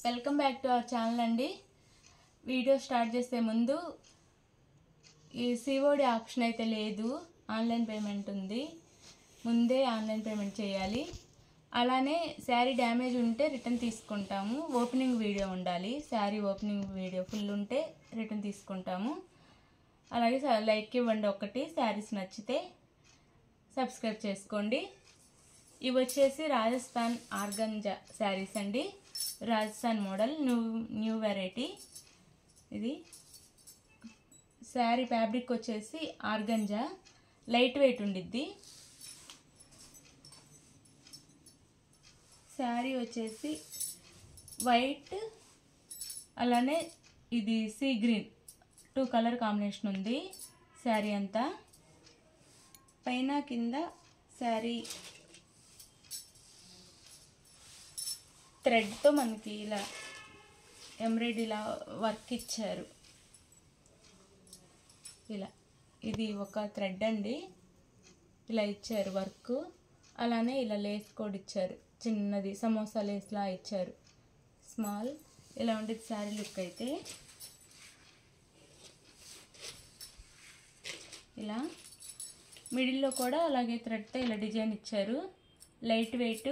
Welcome back to our channel అండి. Video start చేసే ముందు ఈ సిఓడి ఆప్షన్ అయితే లేదు, ఆన్లైన్ పేమెంట్ ఉంది. ముందే ఆన్లైన్ పేమెంట్ చేయాలి. అలానే శారీ డ్యామేజ్ ఉంటే రిటర్న్ తీసుకుంటాము. ఓపెనింగ్ వీడియో ఉండాలి. శారీ ఓపెనింగ్ వీడియో ఫుల్ ఉంటే రిటర్న్ తీసుకుంటాము. అలాగే లైక్ ఇవ్వండి ఒకటి. శారీస్ నచ్చితే సబ్స్క్రైబ్ చేసుకోండి. ఇవి వచ్చేసి రాజస్థాన్ ఆర్గంజా శారీస్ అండి. Rajasthan model new variety. ఇది శారీ ఫ్యాబ్రిక్ వచ్చేసి ఆర్గంజా, లైట్ వెయిట్ ఉండిద్ది. శారీ వచ్చేసి వైట్, అలానే ఇది సీ గ్రీన్ 2 కలర్ కాంబినేషన్ ఉంది శారీ అంతా. పైన కింద శారీ థ్రెడ్తో మనకి ఇలా ఎంబ్రాయిడరీలా వర్క్ ఇచ్చారు. ఇలా ఇది ఒక థ్రెడ్ అండి, ఇలా ఇచ్చారు వర్క్. అలానే ఇలా లేస్ కూడా ఇచ్చారు, చిన్నది సమోసా లేస్లా ఇచ్చారు, స్మాల్. ఇలా ఉండేది శారీ లుక్ అయితే. ఇలా మిడిల్లో కూడా అలాగే థ్రెడ్తో ఇలా డిజైన్ ఇచ్చారు. లైట్ వెయిట్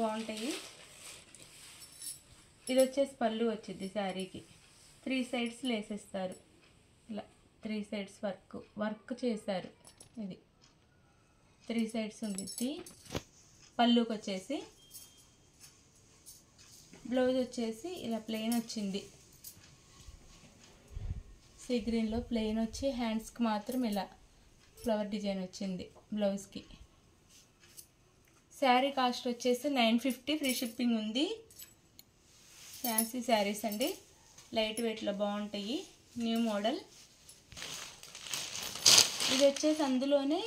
బాగుంటాయి. ఇది వచ్చేసి పళ్ళు వచ్చింది శారీకి. 3 సైడ్స్ లేసేస్తారు. ఇలా 3 సైడ్స్ వర్క్ చేశారు. ఇది 3 సైడ్స్ ఉండిద్ది. పళ్ళుకి వచ్చేసి బ్లౌజ్ వచ్చేసి ఇలా ప్లెయిన్ వచ్చింది. సీ గ్రీన్లో ప్లెయిన్ వచ్చి హ్యాండ్స్కి మాత్రం ఇలా ఫ్లవర్ డిజైన్ వచ్చింది బ్లౌజ్కి. శారీ కాస్ట్ వచ్చేసి 950, ఫ్రీ షిప్పింగ్ ఉంది. ఫ్యాన్సీ శారీస్ అండి, లైట్ వెయిట్లో బాగుంటాయి, న్యూ మోడల్. ఇది వచ్చేసి అందులోనే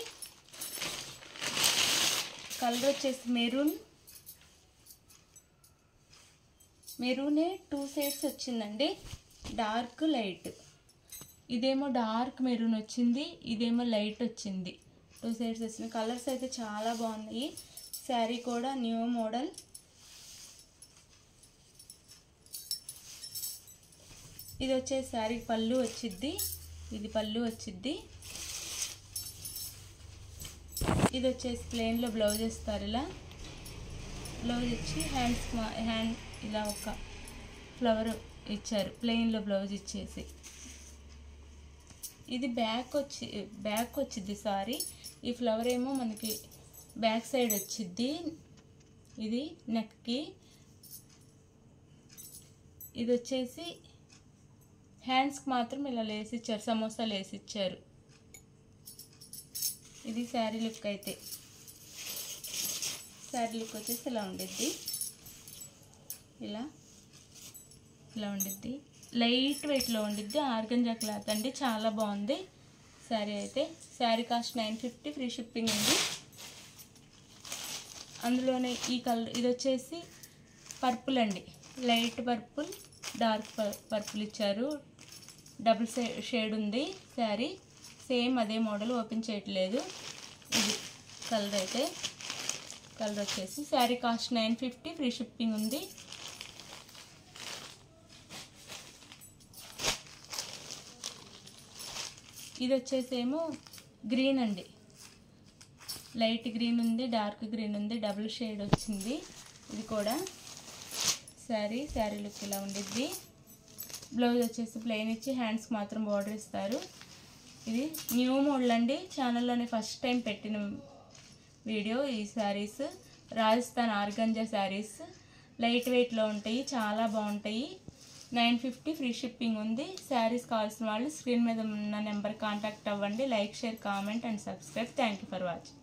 కలర్ వచ్చేసి మెరూనే 2 షేడ్స్ వచ్చిందండి, డార్క్ లైట్. ఇదేమో డార్క్ మెరూన్ వచ్చింది, ఇదేమో లైట్ వచ్చింది. 2 షేడ్స్ వచ్చింది. కలర్స్ అయితే చాలా బాగున్నాయి. శారీ కూడా న్యూ మోడల్. ఇది వచ్చేసి శారీ పళ్ళు వచ్చిద్ది. ఇది పళ్ళు వచ్చిద్ది. ఇది వచ్చేసి ప్లెయిన్లో బ్లౌజ్ ఇస్తారు. ఇలా బ్లౌజ్ ఇచ్చి హ్యాండ్ ఇలా ఒక ఫ్లవర్ ఇచ్చారు, ప్లెయిన్లో బ్లౌజ్ ఇచ్చేసి. ఇది బ్యాక్ వచ్చిద్ది సారీ. ఈ ఫ్లవర్ ఏమో మనకి బ్యాక్ సైడ్ వచ్చిద్ది. ఇది నెక్కి. ఇది వచ్చేసి హ్యాండ్స్కి మాత్రం ఇలా లేసి ఇచ్చారు, సమోసా లేసి ఇచ్చారు. ఇది శారీ లుక్ అయితే. శారీ లుక్ వచ్చేసి ఇలా ఉండిద్ది. ఇలా ఉండిద్ది, లైట్ వెయిట్లో ఉండిద్ది. ఆర్గంజా క్లాత్ అండి, చాలా బాగుంది శారీ అయితే. శారీ కాస్ట్ 950, ఫ్రీ షిప్పింగ్ ఉంది. అందులోనే ఈ కలర్, ఇది వచ్చేసి పర్పుల్ అండి, లైట్ పర్పుల్, డార్క్ పర్పుల్ ఇచ్చారు. డబుల్ షేడ్ ఉంది శారీ. సేమ్ అదే మోడల్, ఓపెన్ చేయట్లేదు. ఇది కలర్ అయితే. కలర్ వచ్చేసి శారీ కాస్ట్ 950, ఫ్రీ షిప్పింగ్ ఉంది. ఇది వచ్చేసి ఏమో గ్రీన్ అండి, లైట్ గ్రీన్ ఉంది, డార్క్ గ్రీన్ ఉంది, డబుల్ షేడ్ వచ్చింది. ఇది కూడా శారీ లుక్ ఇలా ఉండిద్ది. బ్లౌజ్ వచ్చేసి ప్లెయిన్ ఇచ్చి హ్యాండ్స్కి మాత్రం బార్డర్ ఇస్తారు. ఇది న్యూ మోడల్ అండి, ఛానల్లోనే ఫస్ట్ టైం పెట్టిన వీడియో. ఈ శారీస్ రాజస్థాన్ ఆర్గంజా శారీస్ లైట్ వెయిట్లో ఉంటాయి, చాలా బాగుంటాయి. 950, ఫ్రీ షిప్పింగ్ ఉంది. శారీస్ కావాల్సిన వాళ్ళు స్క్రీన్ మీద ఉన్న నెంబర్ కాంటాక్ట్ అవ్వండి. Like, share, comment and subscribe. Thank you for watching.